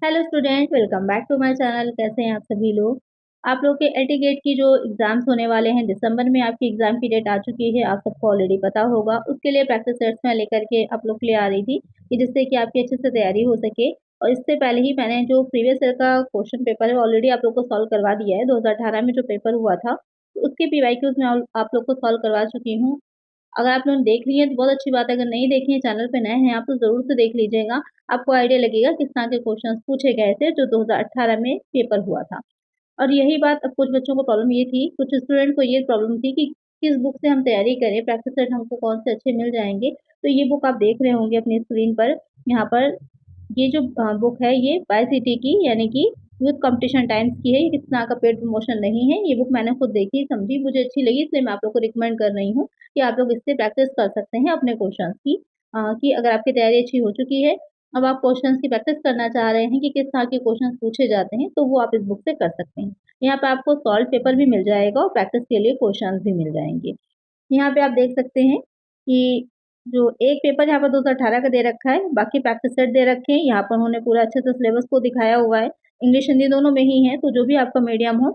Hello student, welcome back to my channel. कैसे हैं आप सभी लोग। आप लोग के एल टी गेट की जो एग्जाम्स होने वाले हैं दिसंबर में, आपकी एग्जाम की डेट आ चुकी है, आप सबको ऑलरेडी पता होगा। उसके लिए प्रैक्टिस सेट्स मैं लेकर के आप लोग के लिए आ रही थी कि जिससे कि आपकी अच्छे से तैयारी हो सके। और इससे पहले ही मैंने जो प्रीवियस ईयर का क्वेश्चन पेपर है ऑलरेडी आप लोग को सॉल्व करवा दिया है। 2018 में जो पेपर हुआ था तो उसके पीवाईक्यूज में आप लोग को सॉल्व करवा चुकी हूँ। अगर आप लोगों ने देख ली है तो बहुत अच्छी बात है, अगर नहीं देखी है, चैनल पे नए हैं आप तो ज़रूर से देख लीजिएगा। आपको आइडिया लगेगा किस तरह के क्वेश्चंस पूछे गए थे जो 2018 में पेपर हुआ था। और यही बात, अब कुछ बच्चों को प्रॉब्लम ये थी, कुछ स्टूडेंट को ये प्रॉब्लम थी कि किस बुक से हम तैयारी करें, प्रैक्टिस सेट हमको कौन से अच्छे मिल जाएँगे। तो ये बुक आप देख रहे होंगे अपनी स्क्रीन पर। यहाँ पर ये जो बुक है ये वाईसीटी की यानी कि यूथ कंपटीशन टाइम्स की है। ये किसी तरह का पेड प्रमोशन नहीं है। ये बुक मैंने खुद देखी, समझी, मुझे अच्छी लगी, इसलिए मैं आप लोग को रिकमेंड कर रही हूँ कि आप लोग इससे प्रैक्टिस कर सकते हैं अपने क्वेश्चंस की। कि अगर आपकी तैयारी अच्छी हो चुकी है, अब आप क्वेश्चंस की प्रैक्टिस करना चाह रहे हैं कि किस तरह के क्वेश्चंस पूछे जाते हैं, तो वो आप इस बुक से कर सकते हैं। यहाँ पे आपको सॉल्व पेपर भी मिल जाएगा और प्रैक्टिस के लिए क्वेश्चंस भी मिल जाएंगे। यहाँ पे आप देख सकते हैं कि जो एक पेपर यहाँ पर 2018 का दे रखा है, बाकी प्रैक्टिस सेट दे रखे हैं। यहाँ पर उन्होंने पूरा अच्छे से सिलेबस को दिखाया हुआ है। इंग्लिश हिंदी दोनों में ही है, तो जो भी आपका मीडियम हो।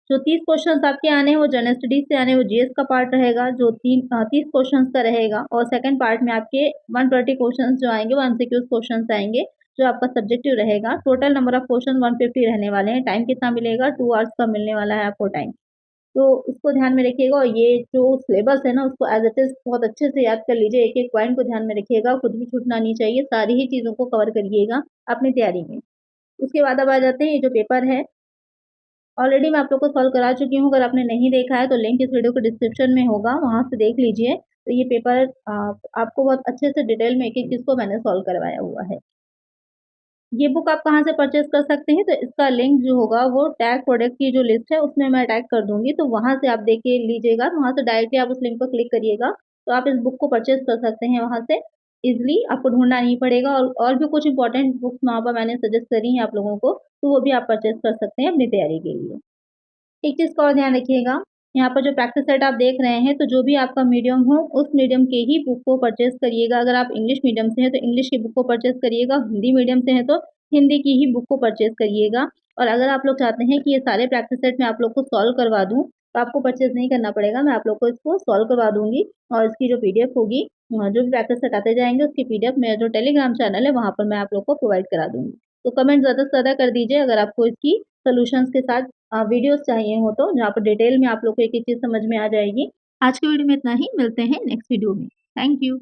जो 30 क्वेश्चंस आपके आने हैं वो जनरल स्टडीज से आने, वो जीएस का पार्ट रहेगा जो 30 क्वेश्चंस का रहेगा। और सेकंड पार्ट में आपके 120 क्वेश्चंस जो आएंगे वो एमसीक्यूज क्वेश्चंस आएंगे, जो आपका सब्जेक्टिव रहेगा। टोटल नंबर ऑफ क्वेश्चन 150 रहने वाले हैं। टाइम कितना मिलेगा, 2 आवर्स का मिलने वाला है आपको टाइम। तो उसको ध्यान में रखिएगा। और ये जो सिलेबस है ना उसको एज इट इज बहुत अच्छे से याद कर लीजिए। एक एक पॉइंट को ध्यान में रखिएगा, खुद भी छूटना नहीं चाहिए, सारी ही चीज़ों को कवर करिएगा अपनी तैयारी में। उसके बाद अब आ जाते हैं, ये जो पेपर है ऑलरेडी मैं आप लोग को सॉल्व करा चुकी हूँ। अगर आपने नहीं देखा है तो लिंक इस वीडियो के डिस्क्रिप्शन में होगा, वहाँ से देख लीजिए। तो ये पेपर आपको बहुत अच्छे से डिटेल में एक एक चीज़ को मैंने सॉल्व करवाया हुआ है। ये बुक आप कहाँ से परचेज कर सकते हैं, तो इसका लिंक जो होगा वो टैग प्रोडक्ट की जो लिस्ट है उसमें मैं टैग कर दूंगी, तो वहाँ से आप देख के लीजिएगा। वहाँ से डायरेक्टली आप उस लिंक पर क्लिक करिएगा तो आप इस बुक को परचेज कर सकते हैं वहाँ से इजिली। आपको ढूंढना नहीं पड़ेगा। और भी कुछ इंपॉर्टेंट बुक्स वहाँ पर मैंने सजेस्ट करी हैं आप लोगों को, तो वो भी आप परचेज कर सकते हैं अपनी तैयारी के लिए। एक चीज़ का और ध्यान रखिएगा, यहाँ पर जो प्रैक्टिस सेट आप देख रहे हैं, तो जो भी आपका मीडियम हो उस मीडियम के ही बुक को परचेज करिएगा। अगर आप इंग्लिश मीडियम से हैं तो इंग्लिश की बुक को परचेज करिएगा, हिंदी मीडियम से हैं तो हिंदी की ही बुक को परचेज करिएगा। और अगर आप लोग चाहते हैं कि ये सारे प्रैक्टिस सेट मैं आप लोग को सॉल्व करवा दूँ, तो आपको परचेज नहीं करना पड़ेगा, मैं आप लोग को इसको सॉल्व करवा दूँगी। और इसकी जो पीडीएफ होगी, जो भी प्रैक्टिस सेट आते जाएंगे उसकी पीडीएफ मेरा जो टेलीग्राम चैनल है वहाँ पर मैं आप लोग को प्रोवाइड करा दूँगी। तो कमेंट ज़्यादा से ज़्यादा कर दीजिए अगर आपको इसकी सॉल्यूशंस के साथ वीडियोस चाहिए हो, तो जहाँ पर डिटेल में आप लोग को एक-एक चीज़ समझ में आ जाएगी। आज की वीडियो में इतना ही, मिलते हैं नेक्स्ट वीडियो में। Thank you.